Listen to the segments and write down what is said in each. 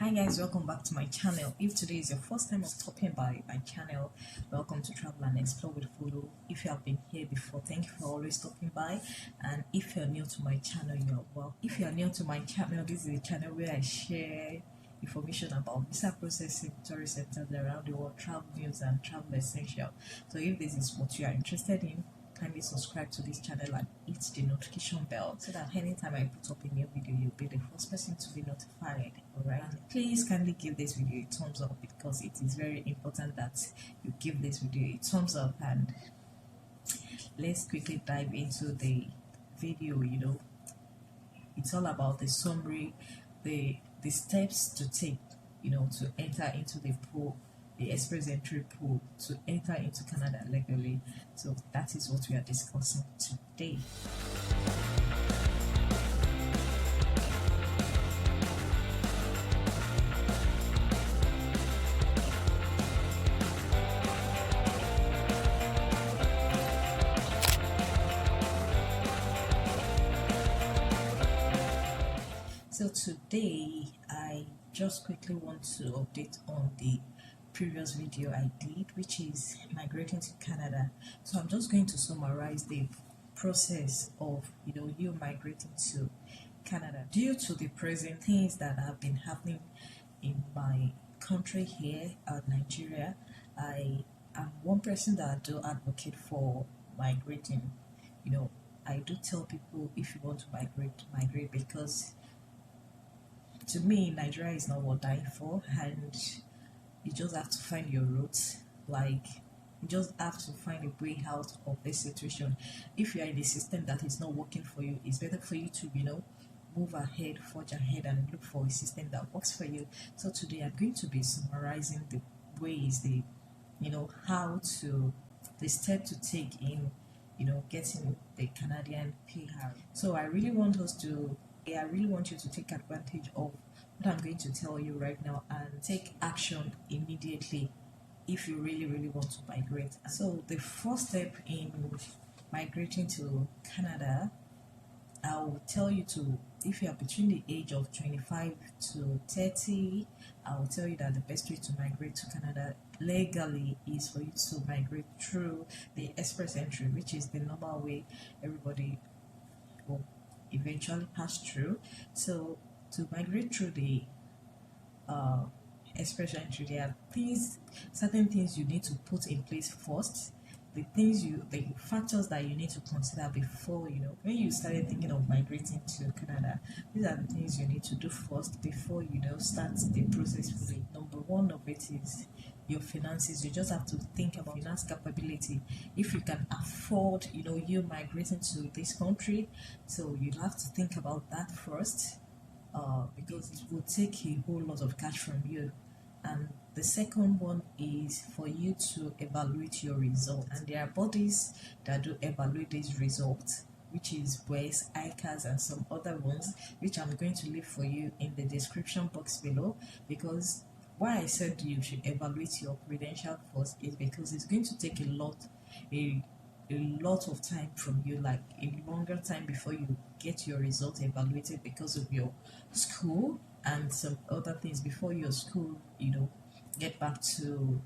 Hi guys, welcome back to my channel. If today is your first time of stopping by my channel, welcome to Travel and Explore with Fulu. If you have been here before, thank you for always stopping by. And if you're new to my channel, you're well. If you're new to my channel, this is a channel where I share information about visa processing, tourist centers around the world, travel news and travel essential. So if this is what you are interested in, kindly subscribe to this channel and hit the notification bell so that anytime I put up a new video, you'll be the first person to be notified. Alright, and please kindly give this video a thumbs up because it is very important that you give this video a thumbs up. And let's quickly dive into the video. It's all about the summary, the steps to take, to enter into the pool, the express entry pool, to enter into Canada legally. So that is what we are discussing today. So today I just quickly want to update on the previous video I did, which is migrating to Canada. So I'm just going to summarize the process of you migrating to Canada. Due to the present things that have been happening in my country here at Nigeria, I am one person that I do advocate for migrating. I do tell people, if you want to migrate, because to me Nigeria is not worth dying for, and you just have to find your roots. Like, you just have to find a way out of this situation. If you are in a system that is not working for you, it's better for you to move ahead, forge ahead, and look for a system that works for you. So today I'm going to be summarizing the ways, the step to take in getting the Canadian PR. So I really want you to take advantage of what I'm going to tell you right now and take action immediately if you really want to migrate. So the first step in migrating to Canada, I will tell you to, if you are between the age of 25 to 30, I will tell you that the best way to migrate to Canada legally is for you to migrate through the express entry, which is the normal way everybody will eventually pass through. So to migrate through the express entry, there are certain things you need to put in place first. The factors that you need to consider before, when you started thinking of migrating to Canada, these are the things you need to do first before start the process fully. Number one of it is your finances. You just have to think about finance capability. If you can afford, you migrating to this country, so you have to think about that first, because it will take a whole lot of cash from you. And the second one is for you to evaluate your results, and there are bodies that do evaluate these results, which is WES, ICAS, and some other ones, which I'm going to leave for you in the description box below. Because why I said you should evaluate your credential first is because it's going to take a lot of time from you, like a longer time before you get your results evaluated because of your school and some other things. Before your school get back to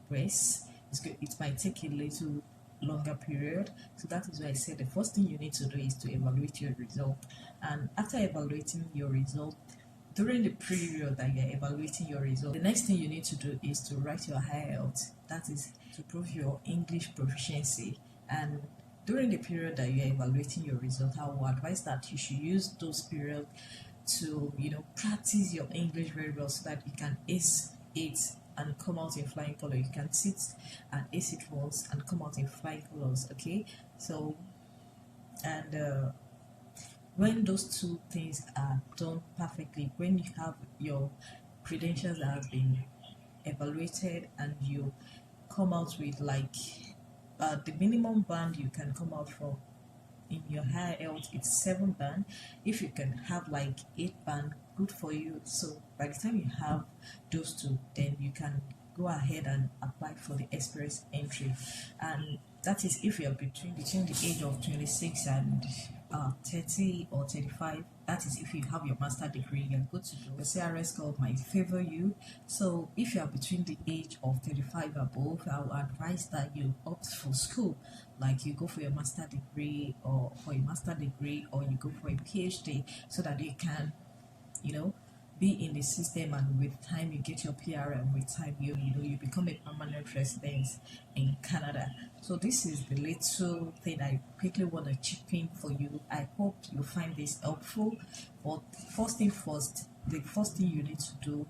race, it might take a little longer period. So that is why I said the first thing you need to do is to evaluate your result. And after evaluating your result, during the period that you're evaluating your result, the next thing you need to do is to write your IELTS. That is to prove your English proficiency. And during the period that you're evaluating your result, I will advise that you should use those periods to practice your English very well, so that you can ace it and come out in flying color. You can sit and ace it once and come out in flying colors. Okay, so and when those two things are done perfectly, when you have your credentials that have been evaluated and you come out with the minimum band you can come out from in your higher health, it's 7 band. If you can have 8 band, good for you. So by the time you have those two, then you can go ahead and apply for the express entry. And that is if you're between the age of 26 and 30 or 35. that is if you have your master degree, you're good to go. The CRS score might favor you. So if you are between the age of 35 above, I will advise that you opt for school, like you go for your master degree or for a master degree, or you go for a PhD, so that you can, you know, be in the system, and with time you get your PR, and with time you become a permanent resident in Canada. So this is the little thing I quickly want to chip in for you. I hope you find this helpful. But first thing first, the first thing you need to do,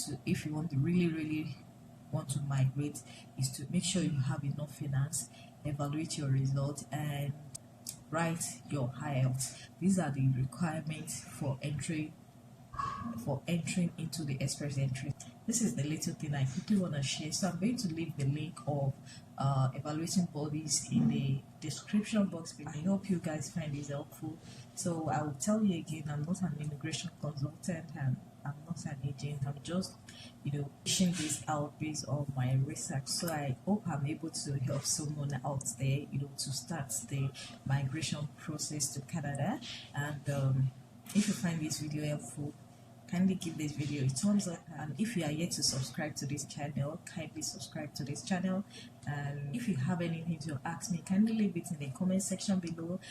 to if you want to really want to migrate, is to make sure you have enough finance, evaluate your results, and write your IELTS. These are the requirements for entering into the express entry. This is the little thing I quickly want to share. So I'm going to leave the link of evaluating bodies in the description box below. I hope you guys find this helpful. So I will tell you again, I'm not an immigration consultant, and I'm not an agent. I'm just, pushing this out based on my research. So I hope I'm able to help someone out there, to start the migration process to Canada. And if you find this video helpful, kindly give this video a thumbs up, and if you are yet to subscribe to this channel, kindly subscribe to this channel. And if you have anything to ask me, kindly leave it in the comment section below,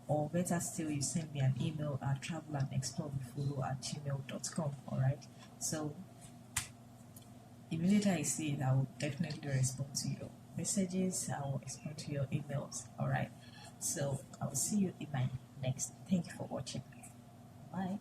or better still, you send me an email at travelandexplorewithfollow@gmail.com. All right, so immediately I see it, I will definitely respond to your messages. I will respond to your emails. All right, so I will see you in my next. Thank you for watching. Bye.